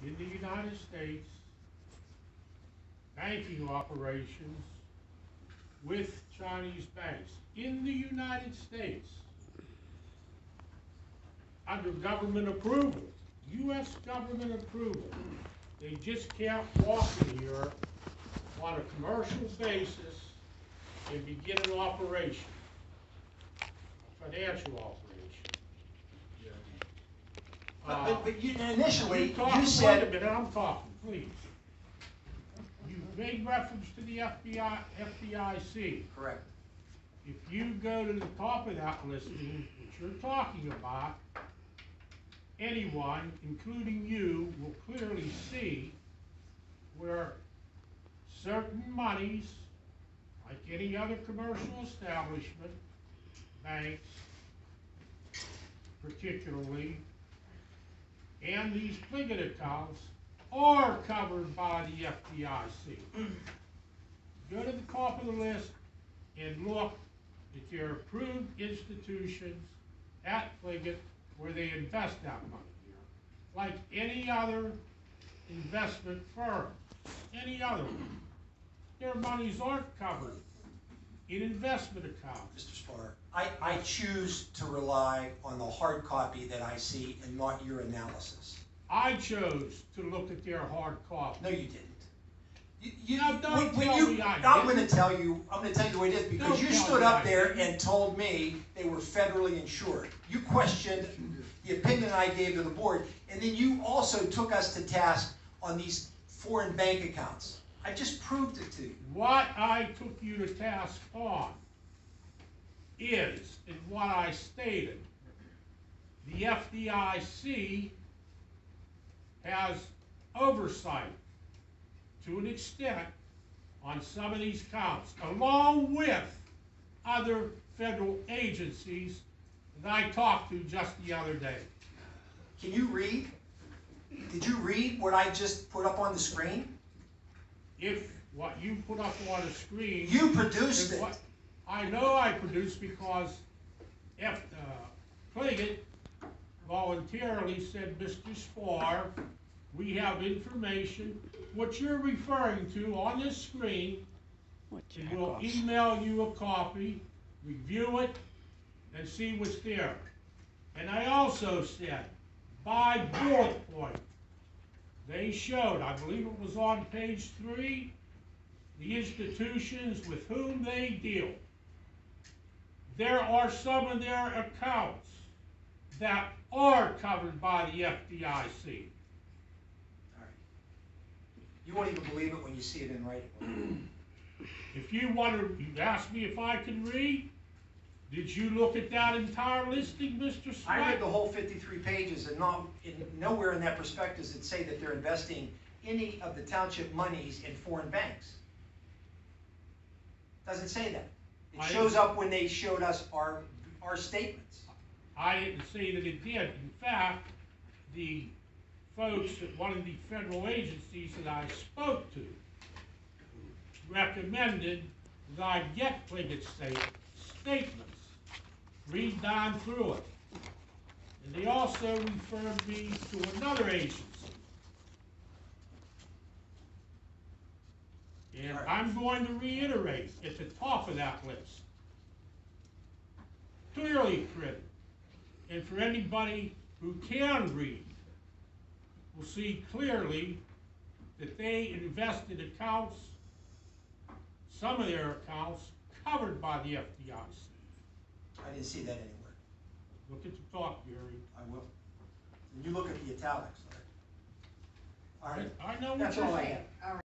in the United States, banking operations with Chinese banks in the United States under government approval, U.S. government approval. They just can't walk in here on a commercial basis and begin an operation, a financial operation. But you, initially, you Wait said... a minute, I'm talking, please. You made reference to the FDIC. Correct. If you go to the top of that listing, which you're talking about, anyone, including you, will clearly see where certain monies, like any other commercial establishment, banks particularly, and these Pligit accounts are covered by the FDIC. Go to the top of the list and look at their approved institutions at Pligit where they invest that money here. Like any other investment firm, any other one. Their monies aren't covered in investment accounts. Mr. Spar, I choose to rely on the hard copy that I see and not your analysis. I chose to look at their hard copy. No, you didn't. I'm going to tell you the way it is, because you stood up there and told me they were federally insured. You questioned the opinion I gave to the board, and then you also took us to task on these foreign bank accounts. I just proved it to you. What I took you to task on is what I stated. The FDIC has oversight to an extent on some of these accounts, along with other federal agencies that I talked to just the other day. Can you read? Did you read what I just put up on the screen? If what you put up on the screen... You produced it. I know I produced, because Pligit voluntarily said, Mr. Spar, we have information. What you're referring to on this screen, and we'll email you a copy, review it, and see what's there. And I also said, by bullet point, they showed, I believe it was on page 3, the institutions with whom they deal. There are some of their accounts that are covered by the FDIC. You won't even believe it when you see it in writing. If you want to, you ask me if I can read. Did you look at that entire listing, Mr. Sweat? I read the whole 53 pages, and nowhere in that prospectus it say that they're investing any of the township monies in foreign banks. Doesn't say that. It shows up when they showed us our statements. I didn't say that it did. In fact, the folks at one of the federal agencies that I spoke to recommended that I get Pligit statements, read down through it. And they also referred me to another agency. And I'm going to reiterate at the top of that list. Clearly printed. And for anybody who can read, will see clearly that they invested accounts, some of their accounts, covered by the FDIC. I didn't see that anywhere. Look at the top, Gary. I will. And you look at the italics. All right. I know what That's you're all I saying. have.